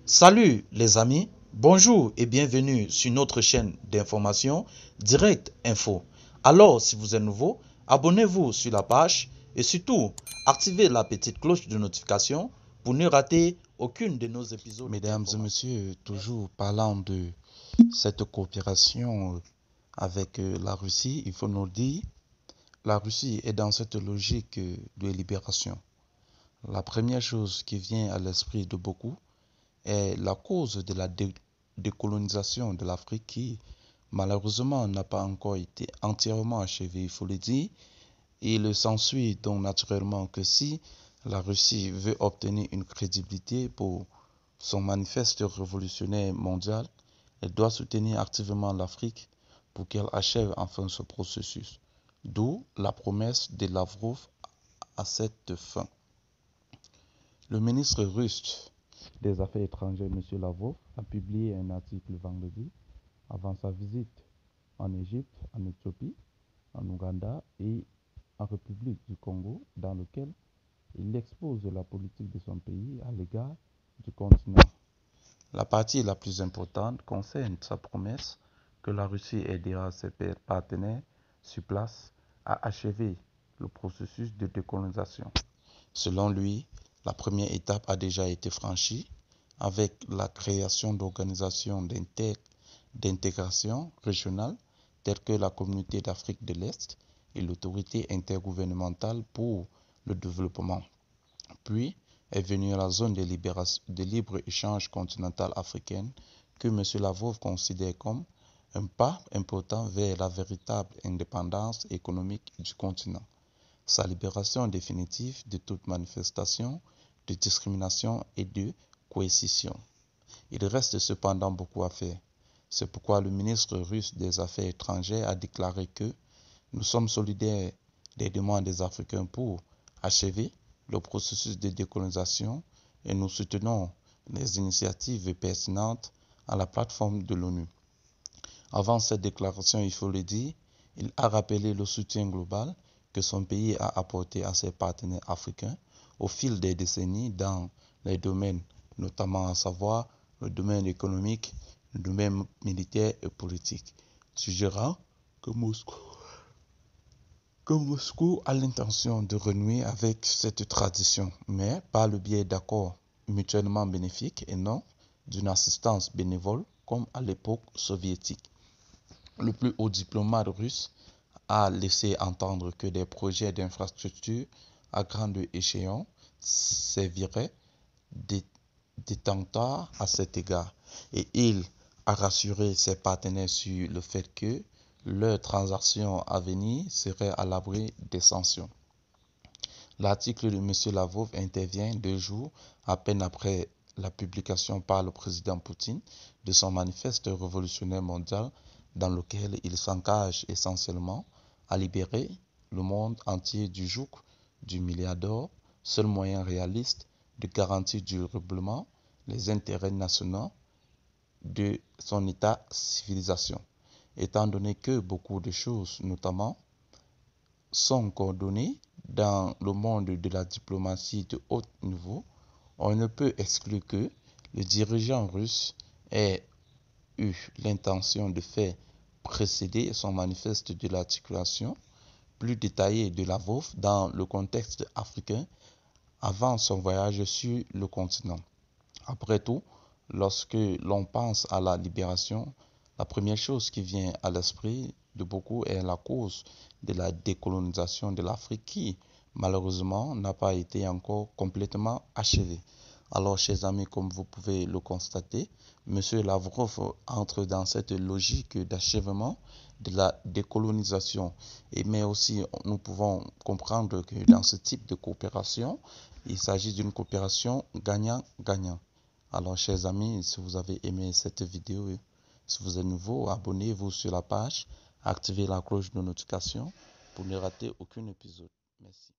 Salut les amis, bonjour et bienvenue sur notre chaîne d'information Direct Info. Alors, si vous êtes nouveau, abonnez-vous sur la page et surtout, activez la petite cloche de notification pour ne rater aucune de nos épisodes. Mesdames et messieurs, toujours parlant de cette coopération avec la Russie, il faut nous dire, la Russie est dans cette logique de libération. La première chose qui vient à l'esprit de beaucoup est la cause de la décolonisation de l'Afrique qui, malheureusement, n'a pas encore été entièrement achevée, il faut le dire. Il s'ensuit donc naturellement que si la Russie veut obtenir une crédibilité pour son manifeste révolutionnaire mondial, elle doit soutenir activement l'Afrique pour qu'elle achève enfin ce processus. D'où la promesse de Lavrov à cette fin. Le ministre russe des Affaires étrangères, M. Lavrov, a publié un article vendredi avant sa visite en Égypte, en Éthiopie, en Ouganda et en République du Congo, dans lequel il expose la politique de son pays à l'égard du continent. La partie la plus importante concerne sa promesse que la Russie aidera ses partenaires sur place à achever le processus de décolonisation. Selon lui, la première étape a déjà été franchie avec la création d'organisations d'intégration régionale telles que la Communauté d'Afrique de l'Est et l'Autorité intergouvernementale pour le développement. Puis est venue la zone de libre-échange continentale africaine que M. Lavrov considère comme un pas important vers la véritable indépendance économique du continent. Sa libération définitive de toute manifestation de discrimination et de coercition. Il reste cependant beaucoup à faire. C'est pourquoi le ministre russe des Affaires étrangères a déclaré que nous sommes solidaires des demandes des Africains pour achever le processus de décolonisation et nous soutenons les initiatives pertinentes à la plateforme de l'ONU. Avant cette déclaration, il faut le dire, il a rappelé le soutien global que son pays a apporté à ses partenaires africains au fil des décennies dans les domaines, notamment à savoir le domaine économique, le domaine militaire et politique, suggérant que Moscou a l'intention de renouer avec cette tradition, mais par le biais d'accords mutuellement bénéfiques et non d'une assistance bénévole comme à l'époque soviétique. Le plus haut diplomate russe a laissé entendre que des projets d'infrastructure à grande échéance serviraient d'étendard à cet égard et il a rassuré ses partenaires sur le fait que leurs transactions à venir seraient à l'abri des sanctions. L'article de M. Lavrov intervient 2 jours à peine après la publication par le président Poutine de son manifeste révolutionnaire mondial dans lequel il s'engage essentiellement à libérer le monde entier du joug du milliard d'or, seul moyen réaliste de garantir durablement les intérêts nationaux de son État-civilisation, étant donné que beaucoup de choses, notamment, sont coordonnées dans le monde de la diplomatie de haut niveau. On ne peut exclure que le dirigeant russe ait eu l'intention de faire précéder son manifeste de l'articulation plus détaillée de Lavrov dans le contexte africain avant son voyage sur le continent. Après tout, lorsque l'on pense à la libération, la première chose qui vient à l'esprit de beaucoup est la cause de la décolonisation de l'Afrique qui, malheureusement, n'a pas été encore complètement achevée. Alors, chers amis, comme vous pouvez le constater, M. Lavrov entre dans cette logique d'achèvement de la décolonisation. Mais aussi, nous pouvons comprendre que dans ce type de coopération, il s'agit d'une coopération gagnant-gagnant. Alors, chers amis, si vous avez aimé cette vidéo, si vous êtes nouveau, abonnez-vous sur la page, activez la cloche de notification pour ne rater aucun épisode. Merci.